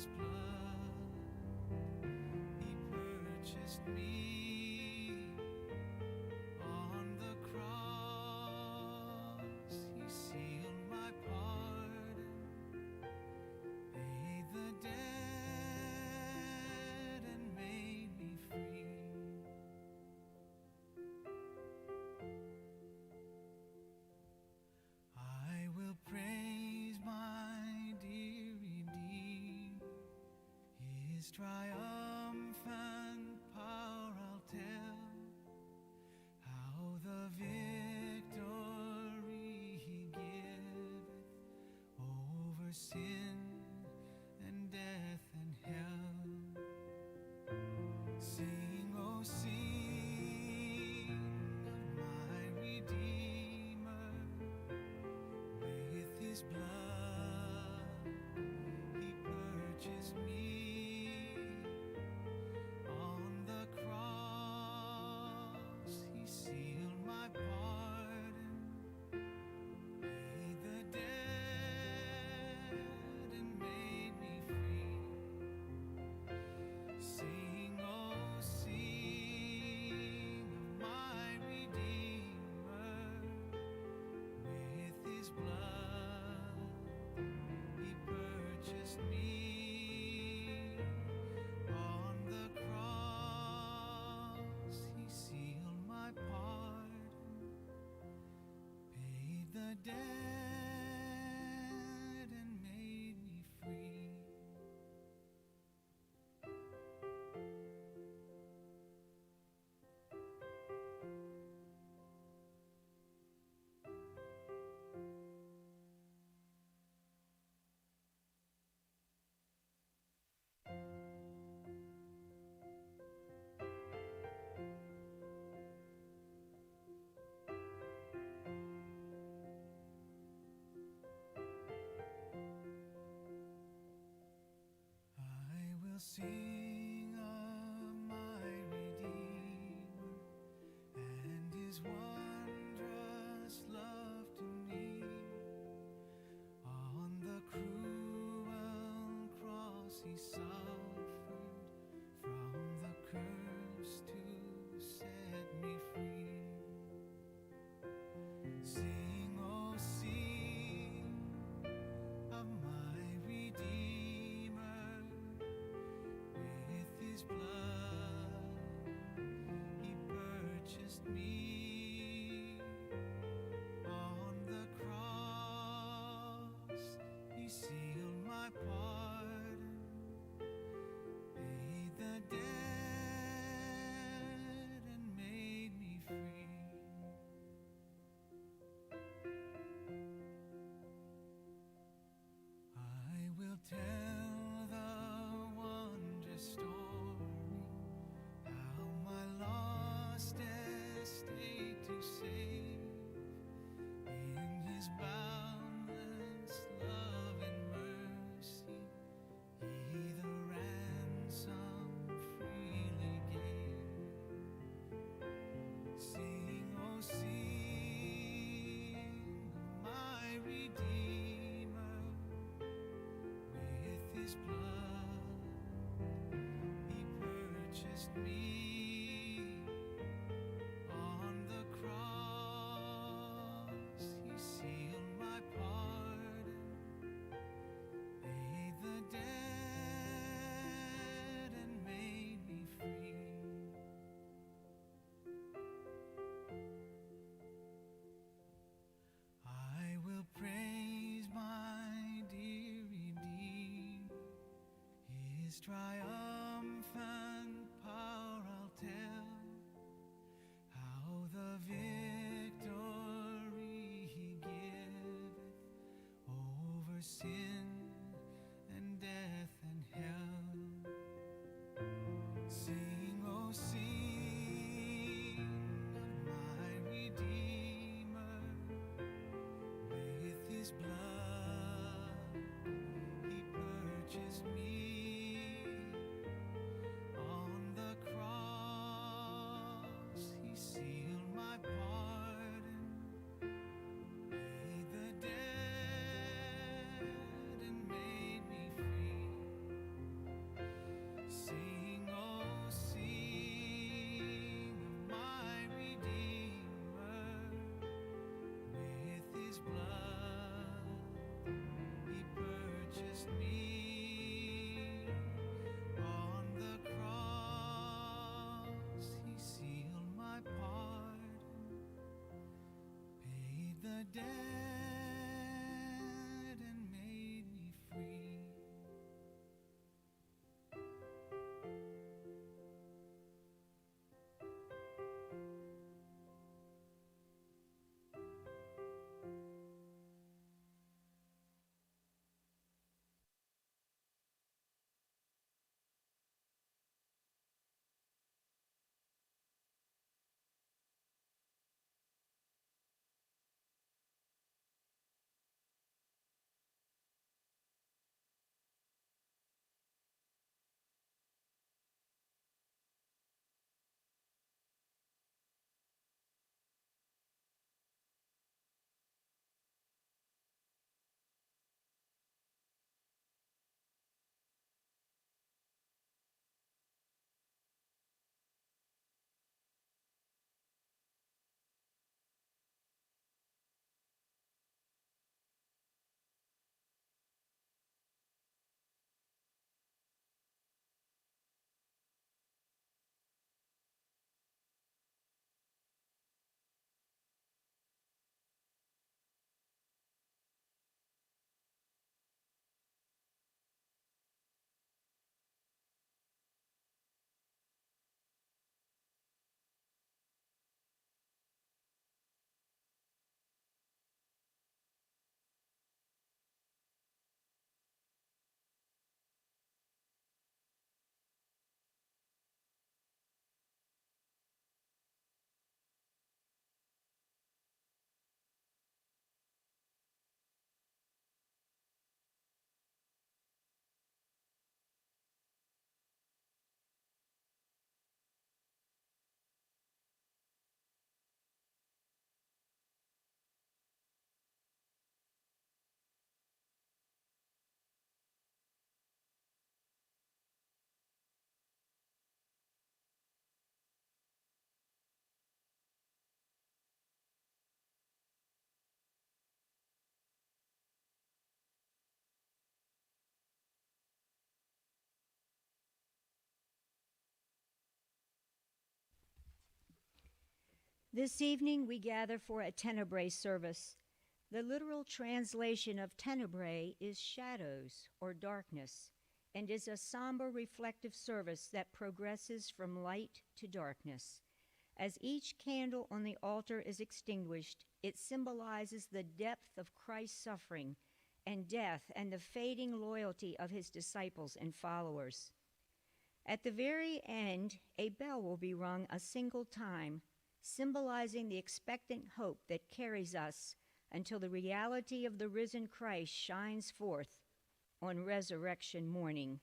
his blood, he purchased me. On the cross, he sealed my pardon, paid the debt, and made me free. I will praise my dear Redeemer, his triumphant power I'll tell, how the victory he giveth over sin and death and hell. Sing, oh sing of my Redeemer, with his blood he purchased me. On the cross he sealed my pardon, paid the debt, and made me free. Sing, oh sing of my Redeemer, with his blood he purchased me. On the cross he sealed my pardon, paid the debt, and made me free. I will sing of my Redeemer and his wondrous love to me. On the cruel cross he suffered from the curse to set me free. Sing, oh sing of my Redeemer, with his blood he purchased me. On the cross he sealed my pardon, paid the debt, and made me free. I will tell the wondrous story, how my lost estate to save. In his boundless love and mercy, he the ransom freely gave. Sing, oh sing of my Redeemer, with his blood he purchased me. On the cross he sealed my pardon, paid the debt, and made me free. I will praise my dear Redeemer, his triumphant power I'll tell, how the victory he giveth over sin and death and hell. Sing, oh sing of my Redeemer, with his blood he purchased me. On the cross he sealed my pardon, paid the debt, This evening we gather for a Tenebrae service. The literal translation of Tenebrae is shadows or darkness, and is a somber reflective service that progresses from light to darkness. As each candle on the altar is extinguished, it symbolizes the depth of Christ's suffering and death and the fading loyalty of his disciples and followers. At the very end, a bell will be rung a single time, symbolizing the expectant hope that carries us until the reality of the risen Christ shines forth on resurrection morning.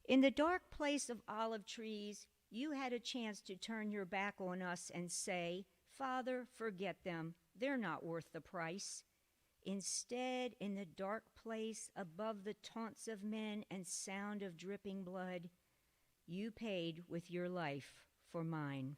In the dark place of olive trees, you had a chance to turn your back on us and say, "Father, forget them. They're not worth the price." Instead, in the dark place above the taunts of men and sound of dripping blood, you paid with your life for mine.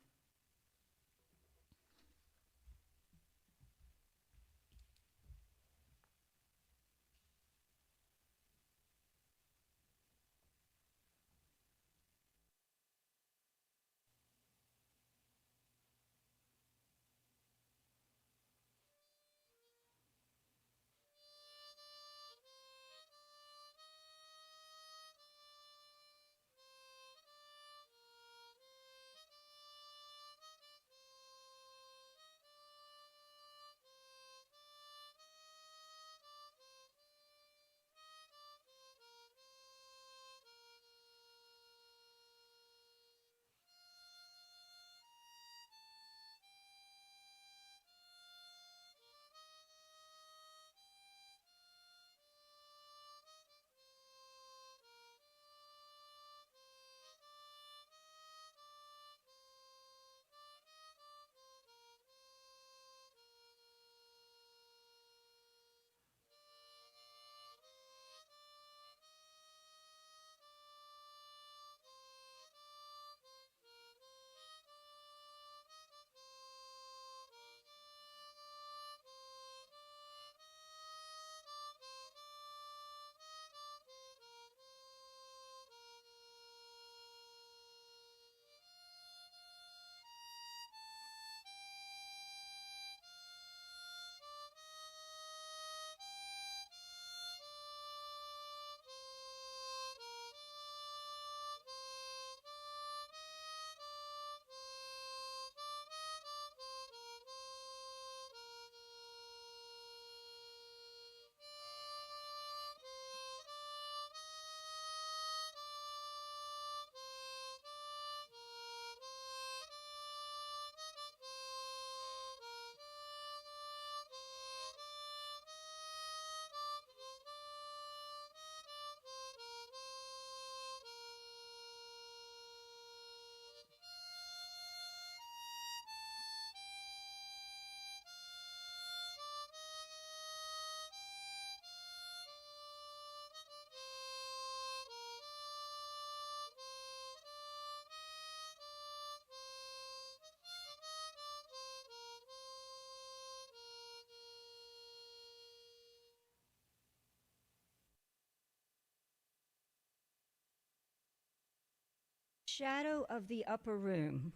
Shadow of the upper room.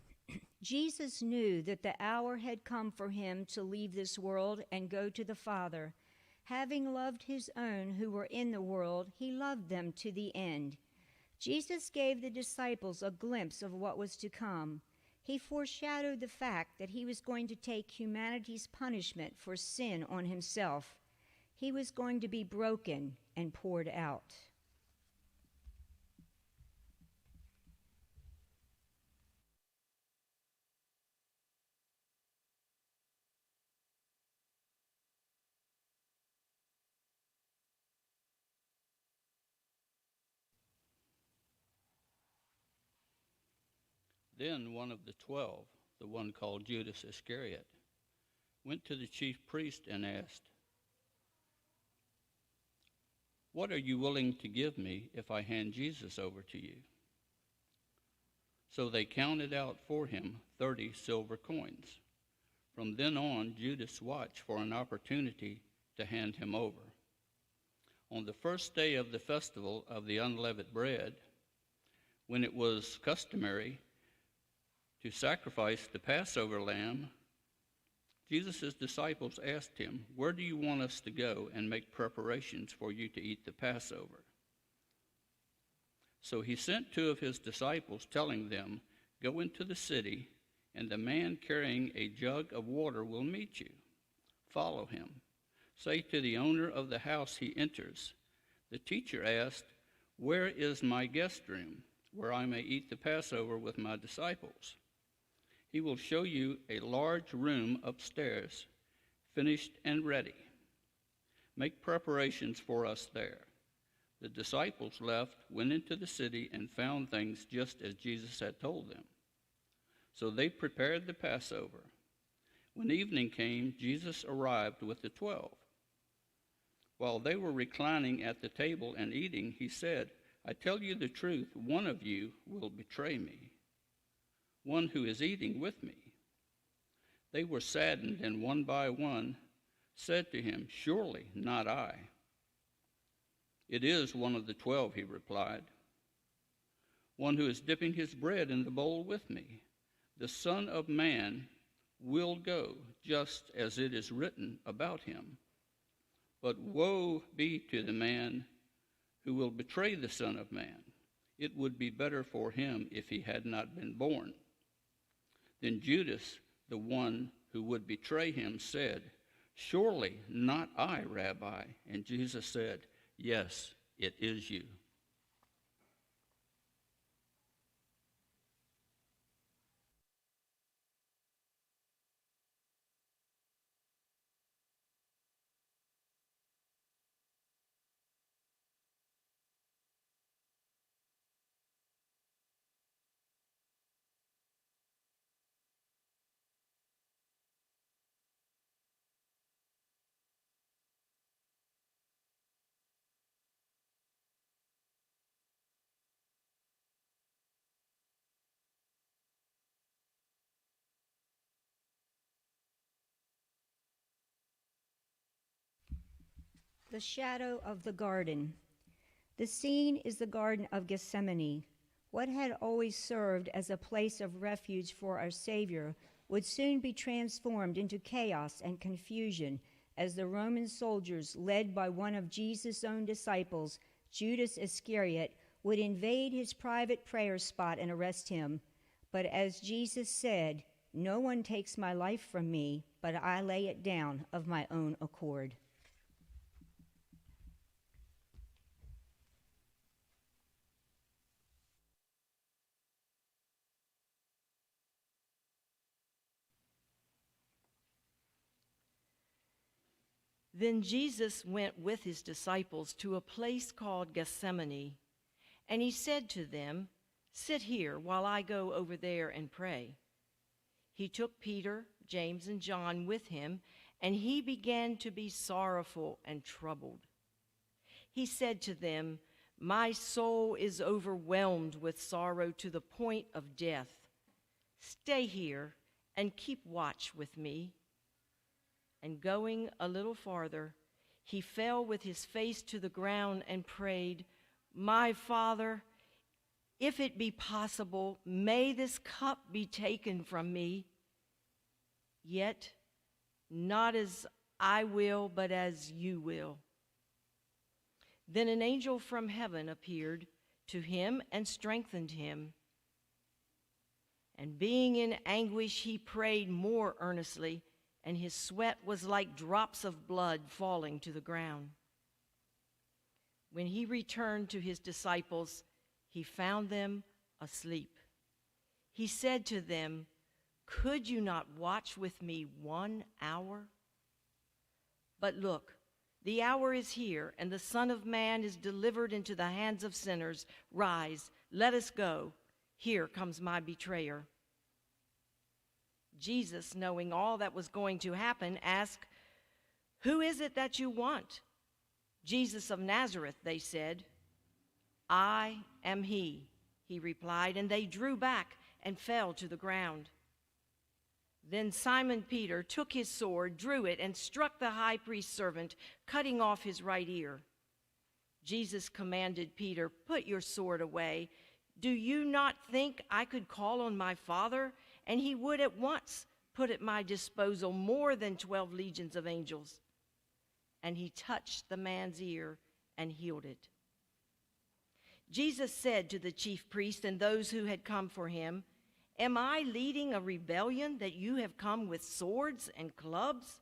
Jesus knew that the hour had come for him to leave this world and go to the Father. Having loved his own who were in the world, he loved them to the end. Jesus gave the disciples a glimpse of what was to come. He foreshadowed the fact that he was going to take humanity's punishment for sin on himself. He was going to be broken and poured out. Then one of the 12, the one called Judas Iscariot, went to the chief priest and asked, "What are you willing to give me if I hand Jesus over to you?" So they counted out for him 30 silver coins. From then on, Judas watched for an opportunity to hand him over. On the first day of the festival of the unleavened bread, when it was customary to sacrifice the Passover lamb, Jesus' disciples asked him, "Where do you want us to go and make preparations for you to eat the Passover?" So he sent 2 of his disciples, telling them, "Go into the city, and the man carrying a jug of water will meet you. Follow him. Say to the owner of the house he enters, 'The teacher asked, where is my guest room, where I may eat the Passover with my disciples?' He will show you a large room upstairs, finished and ready. Make preparations for us there." The disciples left, went into the city, and found things just as Jesus had told them. So they prepared the Passover. When evening came, Jesus arrived with the 12. While they were reclining at the table and eating, he said, "I tell you the truth, one of you will betray me, one who is eating with me." They were saddened, and one by one said to him, "Surely not I." "It is one of the 12, he replied, "one who is dipping his bread in the bowl with me. The Son of Man will go just as it is written about him. But woe be to the man who will betray the Son of Man. It would be better for him if he had not been born." Then Judas, the one who would betray him, said, "Surely not I, Rabbi." And Jesus said, "Yes, it is you." The shadow of the garden. The scene is the Garden of Gethsemane. What had always served as a place of refuge for our Savior would soon be transformed into chaos and confusion as the Roman soldiers, led by one of Jesus' own disciples, Judas Iscariot, would invade his private prayer spot and arrest him. But as Jesus said, "No one takes my life from me, but I lay it down of my own accord." Then Jesus went with his disciples to a place called Gethsemane, and he said to them, "Sit here while I go over there and pray." He took Peter, James, and John with him, and he began to be sorrowful and troubled. He said to them, "My soul is overwhelmed with sorrow to the point of death. Stay here and keep watch with me." And going a little farther, he fell with his face to the ground and prayed, "My Father, if it be possible, may this cup be taken from me. Yet not as I will, but as you will." Then an angel from heaven appeared to him and strengthened him. And being in anguish, he prayed more earnestly, and his sweat was like drops of blood falling to the ground. When he returned to his disciples, he found them asleep. He said to them, "Could you not watch with me 1 hour? But look, the hour is here, and the Son of Man is delivered into the hands of sinners. Rise, let us go. Here comes my betrayer." Jesus, knowing all that was going to happen, asked, "Who is it that you want?" "Jesus of Nazareth," they said. "I am he," he replied, and they drew back and fell to the ground. Then Simon Peter took his sword, drew it, and struck the high priest's servant, cutting off his right ear. Jesus commanded Peter, "Put your sword away. Do you not think I could call on my Father, and he would at once put at my disposal more than 12 legions of angels. And he touched the man's ear and healed it. Jesus said to the chief priest and those who had come for him, "Am I leading a rebellion that you have come with swords and clubs?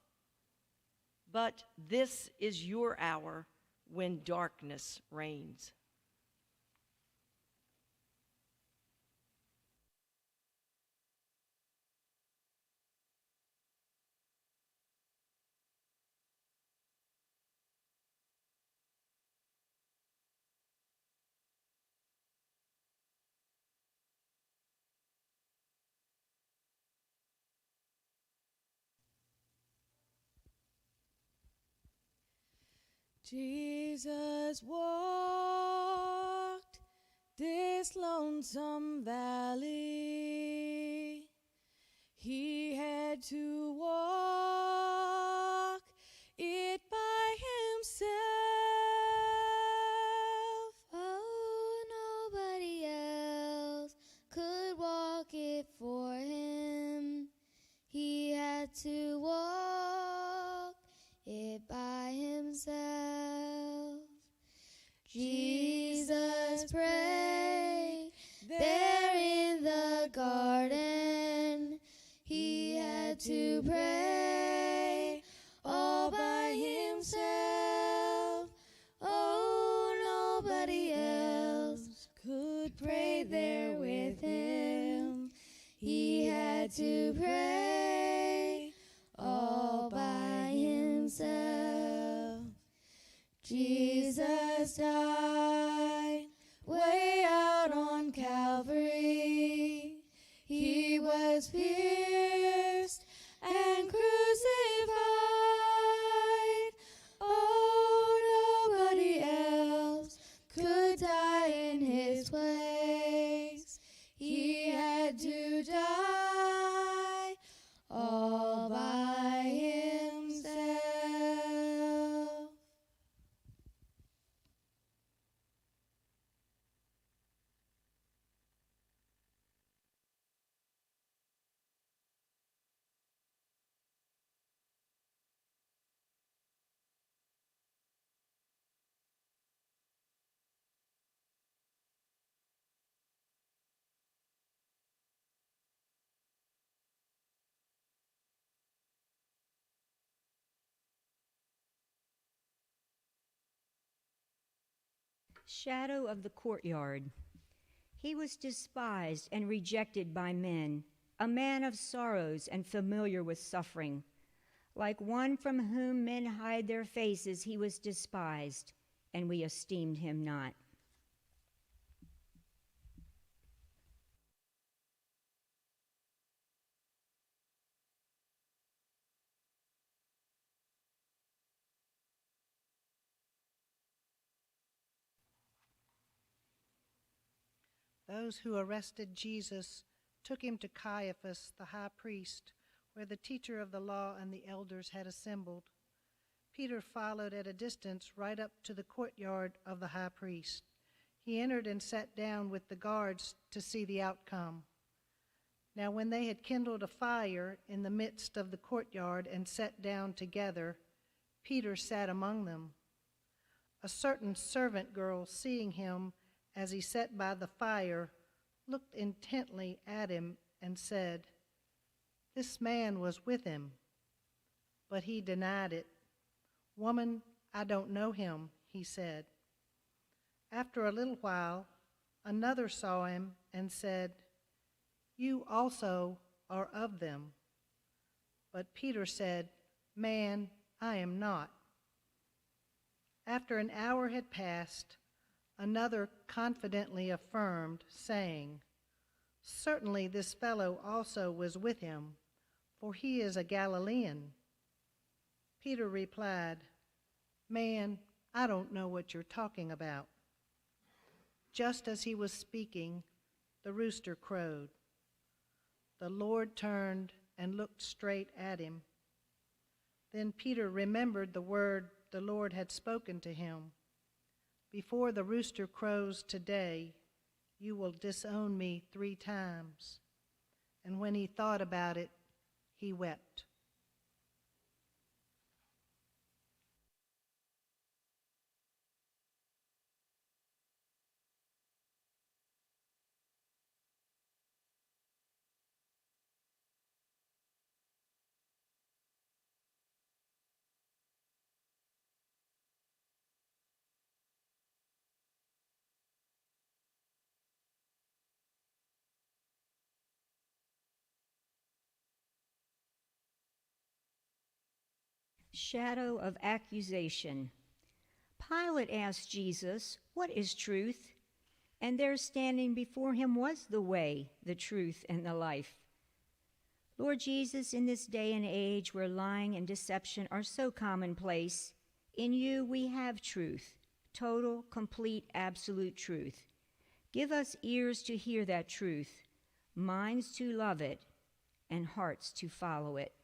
But this is your hour when darkness reigns." Jesus walked this lonesome valley. He had to walk it by himself. Oh, nobody else could walk it for him. He had to walk it by himself. Jesus prayed there in the garden. He had to pray all by himself. Oh, nobody else could pray there with him. He had to pray all by himself. Jesus died way out on Calvary. He was pierced and crucified. Oh, nobody else could die in his place. He had to die all by himself. Shadow of the courtyard. He was despised and rejected by men, a man of sorrows and familiar with suffering. Like one from whom men hide their faces, he was despised, and we esteemed him not. Those who arrested Jesus took him to Caiaphas, the high priest, where the teacher of the law and the elders had assembled. Peter followed at a distance right up to the courtyard of the high priest. He entered and sat down with the guards to see the outcome. Now when they had kindled a fire in the midst of the courtyard and sat down together, Peter sat among them. A certain servant girl, seeing him as he sat by the fire, looked intently at him and said, "This man was with him." But he denied it. "Woman, I don't know him," he said. After a little while, another saw him and said, "You also are of them." But Peter said, "Man, I am not." After an hour had passed, another confidently affirmed, saying, "Certainly this fellow also was with him, for he is a Galilean." Peter replied, "Man, I don't know what you're talking about." Just as he was speaking, the rooster crowed. The Lord turned and looked straight at him. Then Peter remembered the word the Lord had spoken to him. "Before the rooster crows today, you will disown me 3 times." and when he thought about it, he wept. Shadow of accusation. Pilate asked Jesus, "What is truth?" And there standing before him was the way, the truth, and the life. Lord Jesus, in this day and age where lying and deception are so commonplace, in you we have truth, total, complete, absolute truth. Give us ears to hear that truth, minds to love it, and hearts to follow it.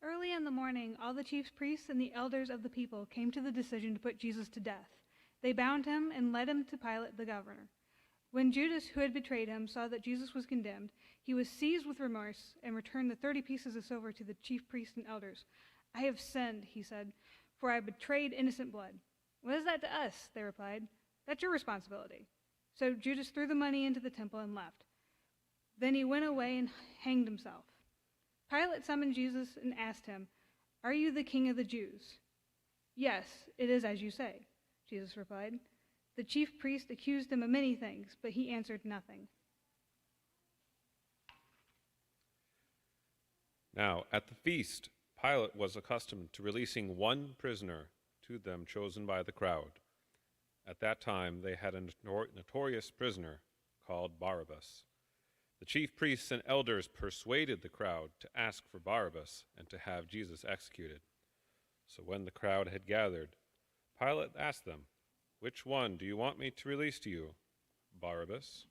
Early in the morning, all the chief priests and the elders of the people came to the decision to put Jesus to death. They bound him and led him to Pilate the governor. When Judas, who had betrayed him, saw that Jesus was condemned, he was seized with remorse and returned the 30 pieces of silver to the chief priests and elders. "I have sinned," he said, "for I betrayed innocent blood." "What is that to us?" they replied. "That's your responsibility." So Judas threw the money into the temple and left. Then he went away and hanged himself. Pilate summoned Jesus and asked him, "Are you the king of the Jews?" "Yes, it is as you say," Jesus replied. The chief priest accused him of many things, but he answered nothing. Now, at the feast, Pilate was accustomed to releasing one prisoner to them chosen by the crowd. At that time, they had a notorious prisoner called Barabbas. The chief priests and elders persuaded the crowd to ask for Barabbas and to have Jesus executed. So when the crowd had gathered, Pilate asked them, "Which one do you want me to release to you, Barabbas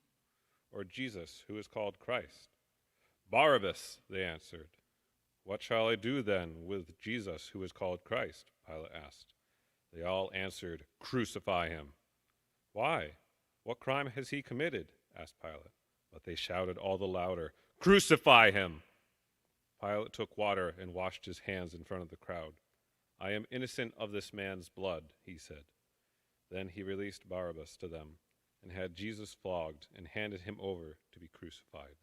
or Jesus, who is called Christ?" "Barabbas," they answered. "What shall I do then with Jesus, who is called Christ?" Pilate asked. They all answered, "Crucify him." "Why? What crime has he committed?" asked Pilate. But they shouted all the louder, "Crucify him!" Pilate took water and washed his hands in front of the crowd. "I am innocent of this man's blood," he said. Then he released Barabbas to them and had Jesus flogged and handed him over to be crucified.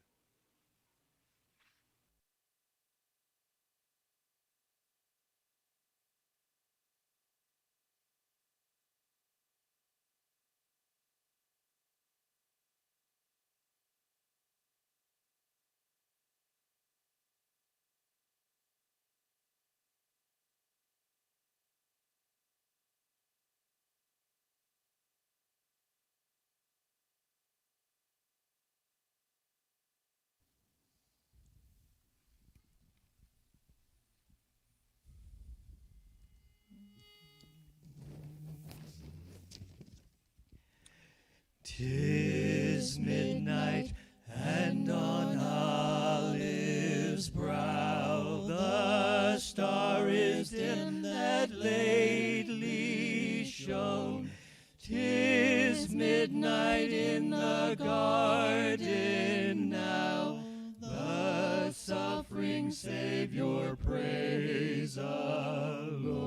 "'Tis midnight, and on Olive's brow the star is dim that lately shone. 'Tis midnight in the garden now, the suffering Savior praise alone.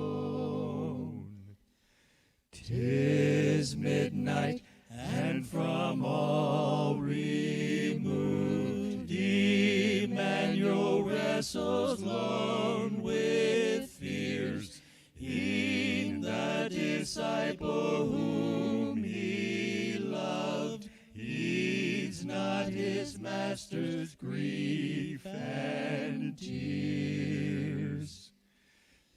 'Tis midnight, and from all removed, Emmanuel wrestles lone with fears. E'en the disciple whom he loved heeds not his master's grief and tears.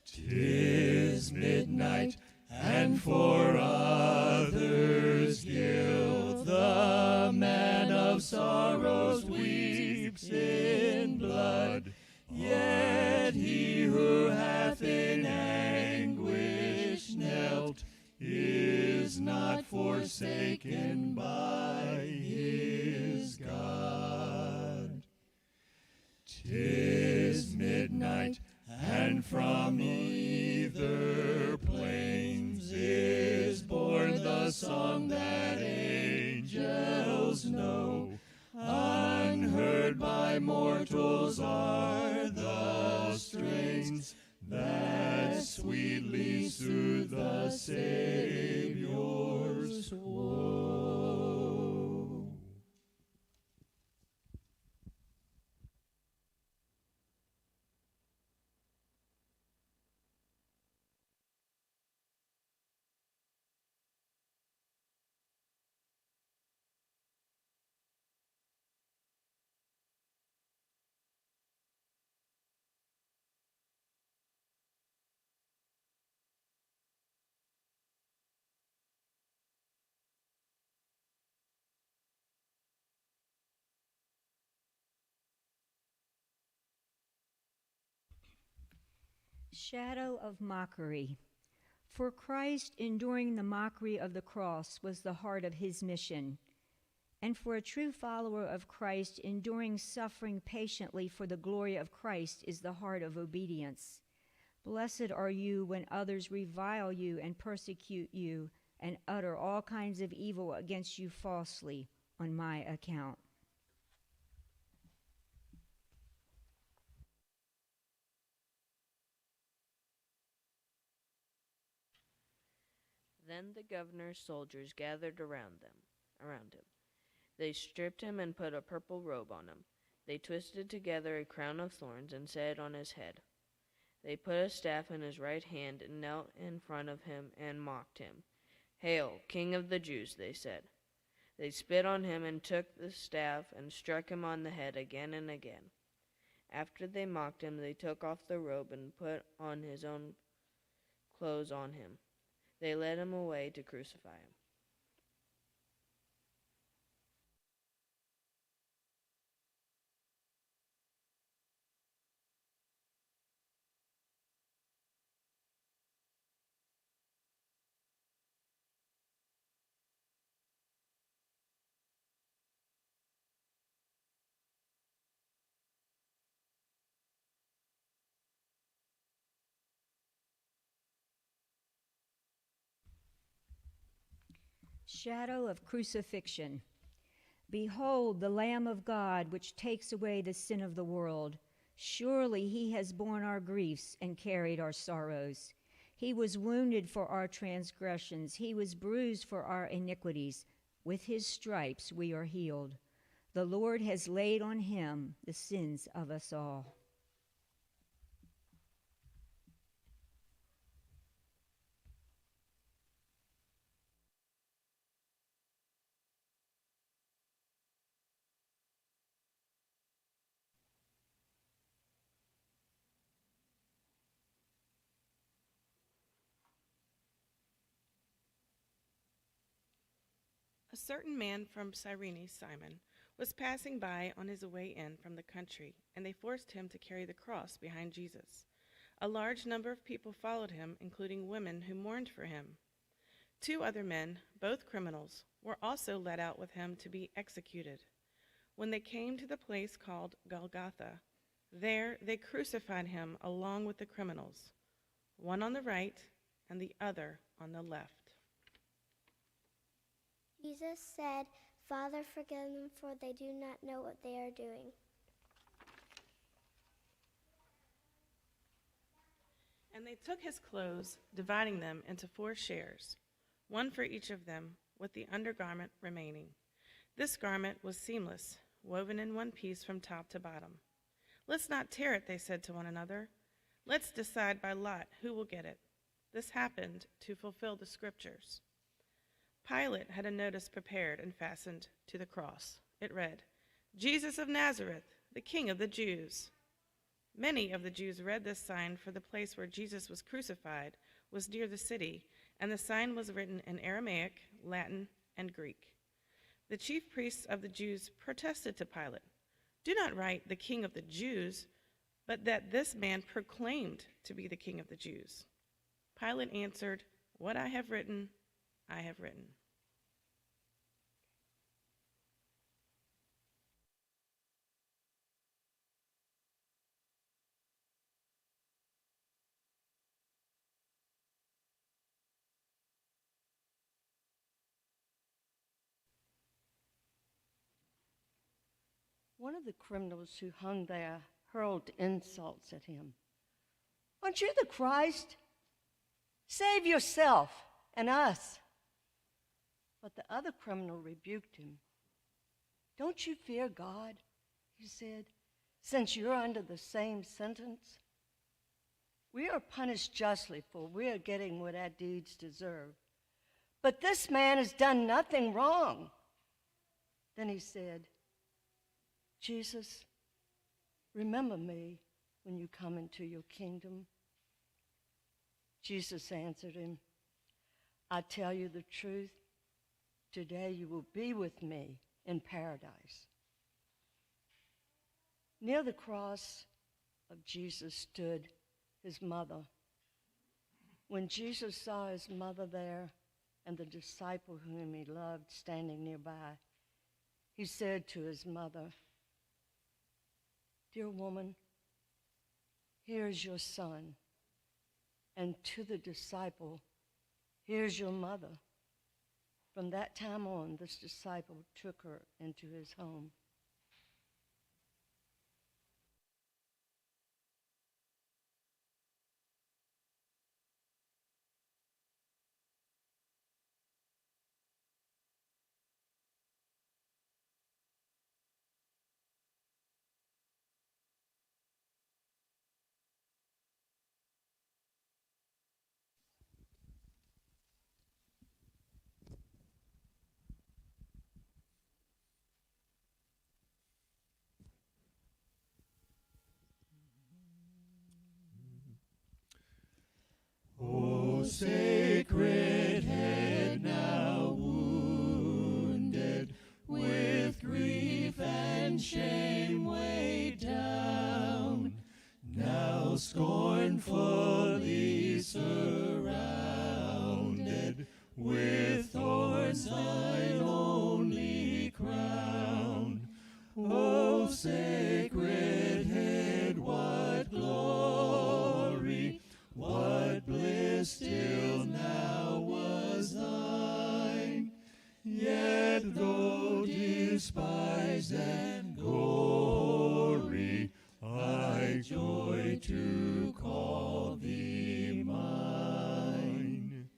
'Tis midnight, and for others' guilt the man of sorrows weeps in blood. Yet he who hath in anguish knelt is not forsaken by his God. 'Tis angels know. Unheard by mortals are the strains that sweetly soothe the Savior's woe. Shadow of mockery. For Christ, enduring the mockery of the cross, was the heart of his mission. And for a true follower of Christ, enduring suffering patiently for the glory of Christ is the heart of obedience. Blessed are you when others revile you and persecute you and utter all kinds of evil against you falsely on my account. Then the governor's soldiers gathered around him. They stripped him and put a purple robe on him. They twisted together a crown of thorns and set it on his head. They put a staff in his right hand and knelt in front of him and mocked him. "Hail, King of the Jews," they said. They spit on him and took the staff and struck him on the head again and again. After they mocked him, they took off the robe and put on his own clothes on him. They led him away to crucify him. Shadow of crucifixion. Behold the Lamb of God, which takes away the sin of the world. Surely he has borne our griefs and carried our sorrows. He was wounded for our transgressions. He was bruised for our iniquities. With his stripes we are healed. The Lord has laid on him the sins of us all. A certain man from Cyrene, Simon, was passing by on his way in from the country, and they forced him to carry the cross behind Jesus. A large number of people followed him, including women who mourned for him. 2 other men, both criminals, were also led out with him to be executed. When they came to the place called Golgotha, there they crucified him along with the criminals, one on the right and the other on the left. Jesus said, "Father, forgive them, for they do not know what they are doing." And they took his clothes, dividing them into 4 shares, one for each of them, with the undergarment remaining. This garment was seamless, woven in one piece from top to bottom. "Let's not tear it," they said to one another. "Let's decide by lot who will get it." This happened to fulfill the scriptures. Pilate had a notice prepared and fastened to the cross. It read, "Jesus of Nazareth, the King of the Jews." Many of the Jews read this sign, for the place where Jesus was crucified was near the city, and the sign was written in Aramaic, Latin, and Greek. The chief priests of the Jews protested to Pilate, "Do not write the King of the Jews, but that this man proclaimed to be the King of the Jews." Pilate answered, "What I have written, I have written." One of the criminals who hung there hurled insults at him. "Aren't you the Christ? Save yourself and us." But the other criminal rebuked him. "Don't you fear God," he said, "since you're under the same sentence? We are punished justly, for we are getting what our deeds deserve. But this man has done nothing wrong." Then he said, "Jesus, remember me when you come into your kingdom." Jesus answered him, "I tell you the truth, today you will be with me in paradise." Near the cross of Jesus stood his mother. When Jesus saw his mother there and the disciple whom he loved standing nearby, he said to his mother, "Dear woman, here is your son." And to the disciple, "Here's your mother." From that time on, this disciple took her into his home. O sacred head now wounded, with grief and shame weighed down, now scornfully surrounded, with thorns thine only crown. O sacred head, what glory, what bliss till now was thine, yet though despised and gory, I joy to call thee mine.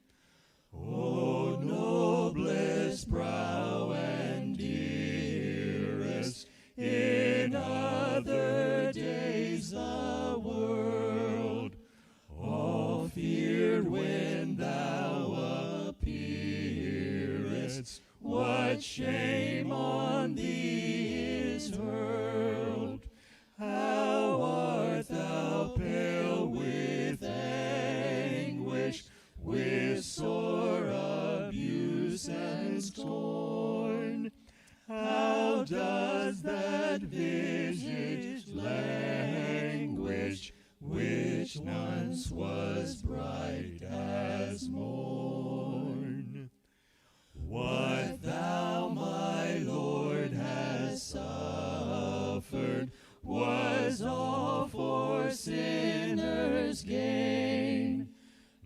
O noblest brow and dearest, in other days the world all feared when thou appearest, what shame on thee is hurled. How art thou pale with anguish, with sore abuse and scorn? How does that visage languish, which once was bright as morn? What thou, my Lord, hast suffered was all for sinners' gain.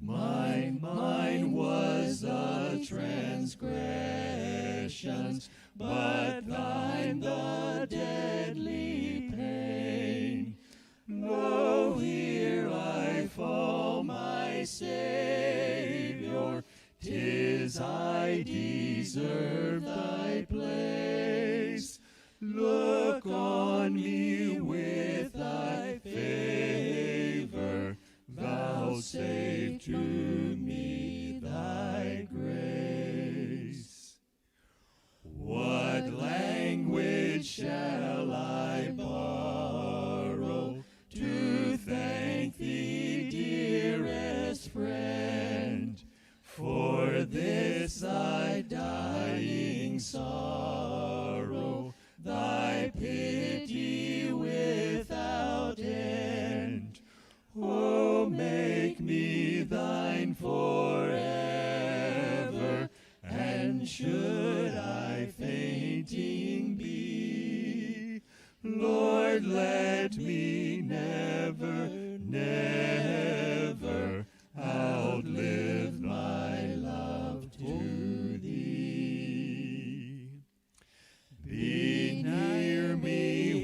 Mine was the transgressions, but thine the deadly pain. Lo, here I fall, my Savior, 'tis I deserve thy place. Look on me with thy favor, vouchsafe to me thy grace. What language shall I borrow to thank thee, dearest friend, for this thy dying sorrow, thy pity without end? Oh, make me thine forever, and should I fainting be, Lord, let me never, never outlive my love to thee. Be near me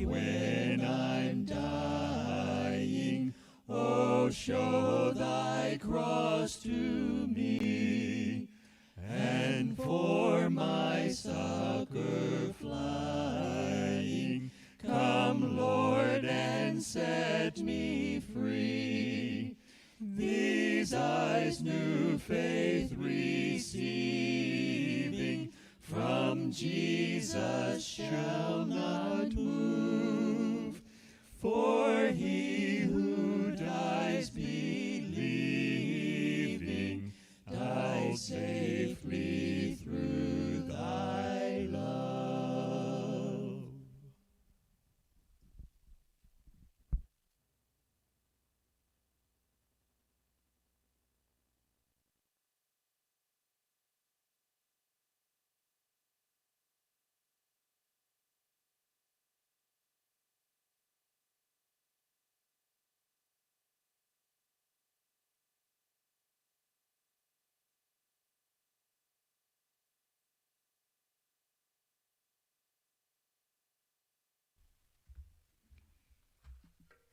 Jesus shall not move, for he who dies believing died safely through thy love.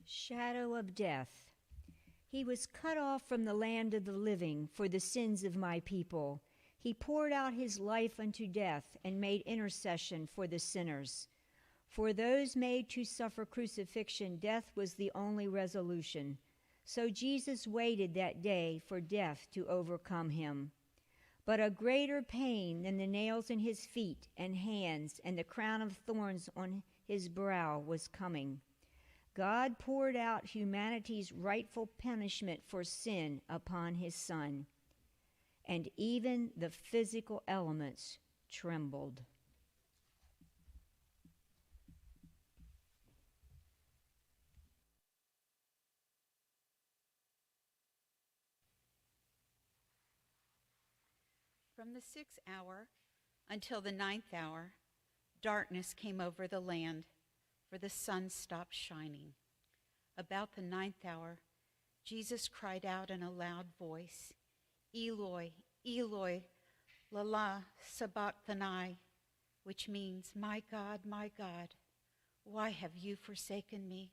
Shadow of death. He was cut off from the land of the living for the sins of my people. He poured out his life unto death and made intercession for the sinners. For those made to suffer crucifixion, death was the only resolution. So Jesus waited that day for death to overcome him. But a greater pain than the nails in his feet and hands and the crown of thorns on his brow was coming. God poured out humanity's rightful punishment for sin upon his Son, and even the physical elements trembled. From the 6th hour until the 9th hour, darkness came over the land, for the sun stopped shining. About the 9th hour, Jesus cried out in a loud voice, Eloi, Eloi, lama sabachthani, which means, my God, why have you forsaken me?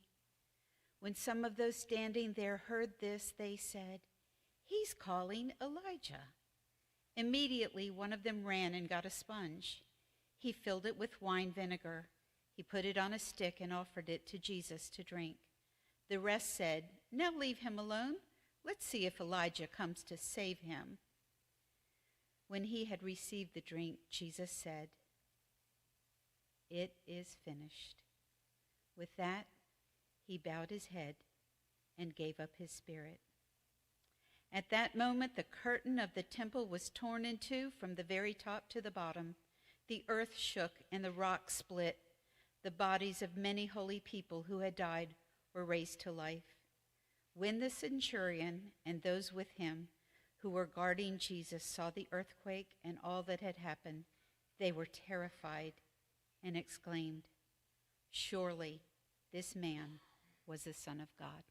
When some of those standing there heard this, they said, he's calling Elijah. Immediately, one of them ran and got a sponge. He filled it with wine vinegar. He put it on a stick and offered it to Jesus to drink. The rest said, now leave him alone. Let's see if Elijah comes to save him. When he had received the drink, Jesus said, it is finished. With that, he bowed his head and gave up his spirit. At that moment, the curtain of the temple was torn in two from the very top to the bottom. The earth shook and the rocks split. The bodies of many holy people who had died were raised to life. When the centurion and those with him who were guarding Jesus saw the earthquake and all that had happened, they were terrified and exclaimed, surely this man was the Son of God.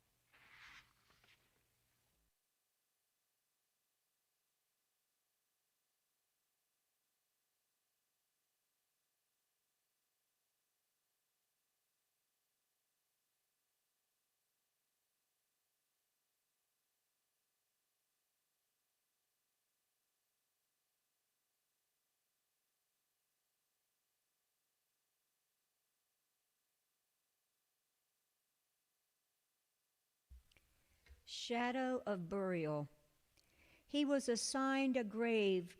Shadow of burial. He was assigned a grave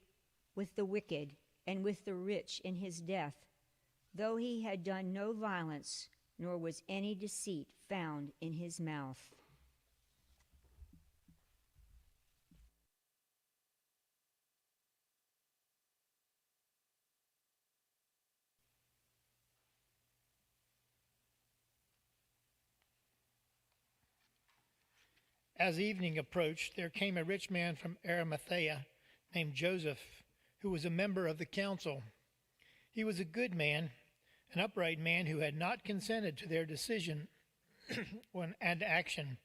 with the wicked and with the rich in his death, though he had done no violence, nor was any deceit found in his mouth. As evening approached, there came a rich man from Arimathea named Joseph, who was a member of the council. He was a good man, an upright man who had not consented to their decision and action.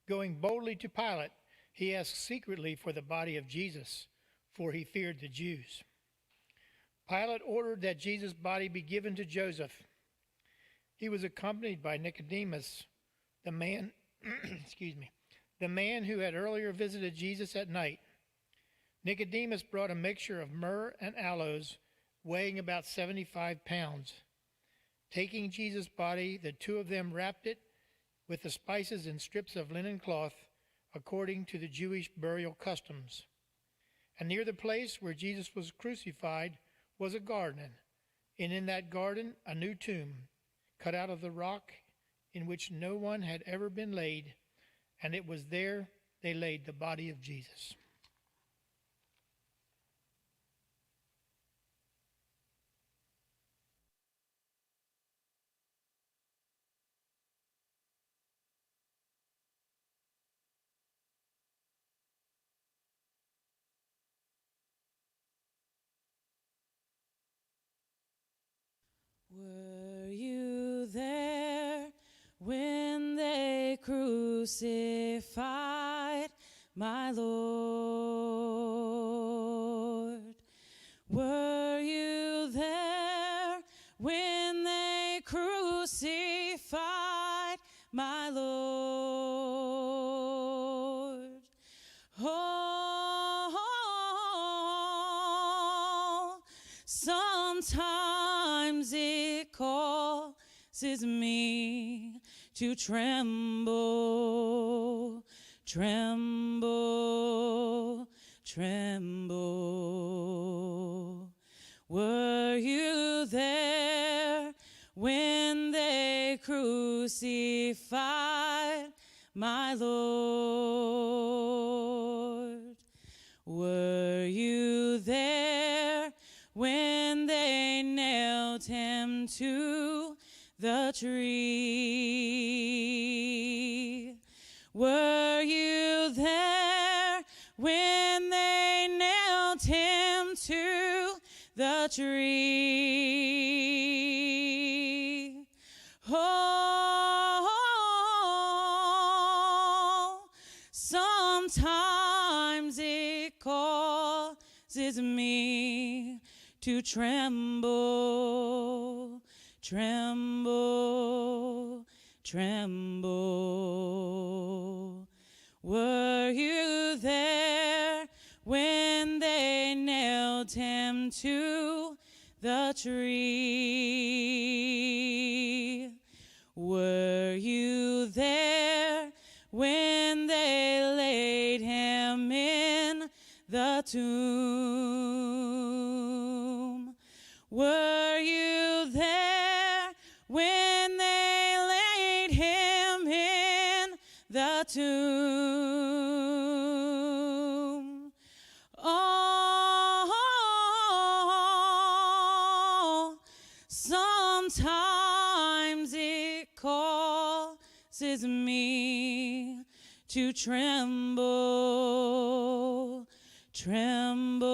Going boldly to Pilate, he asked secretly for the body of Jesus, for he feared the Jews. Pilate ordered that Jesus' body be given to Joseph. He was accompanied by Nicodemus, the man, the man who had earlier visited Jesus at night. Nicodemus brought a mixture of myrrh and aloes, weighing about 75 pounds. Taking Jesus' body, the two of them wrapped it with the spices in strips of linen cloth, according to the Jewish burial customs. And near the place where Jesus was crucified was a garden, and in that garden a new tomb, cut out of the rock, in which no one had ever been laid, and it was there they laid the body of Jesus. Were you there when they crucified my Lord? Were you there when they crucified my Lord? Oh, sometimes it causes me to tremble, tremble, tremble. Were you there when they crucified my Lord? Were you there when they nailed him to the tree? Were you there when they nailed him to the tree? Oh, sometimes it causes me to tremble, tremble, tremble. Were you there when they nailed him to the tree? Were you there when they laid him in the tomb? Were you there when they laid him in the tomb? Oh, sometimes it causes me to tremble, tremble,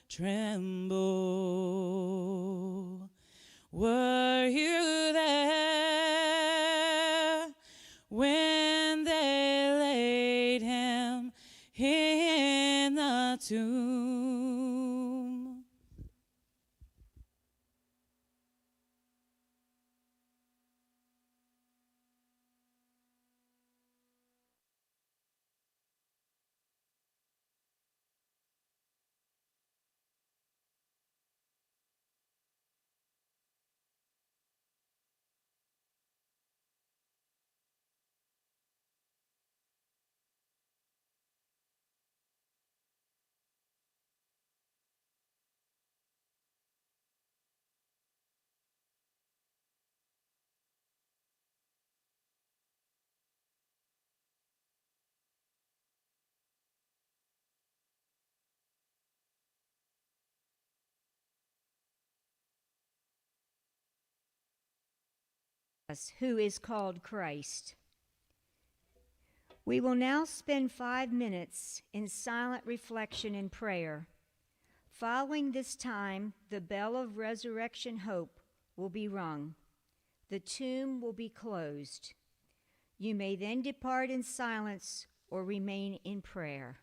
tremble. Were you there when they laid him in the tomb? Who is called Christ. We will now spend 5 minutes in silent reflection and prayer. Following this time, the bell of resurrection hope will be rung. The tomb will be closed. You may then depart in silence or remain in prayer.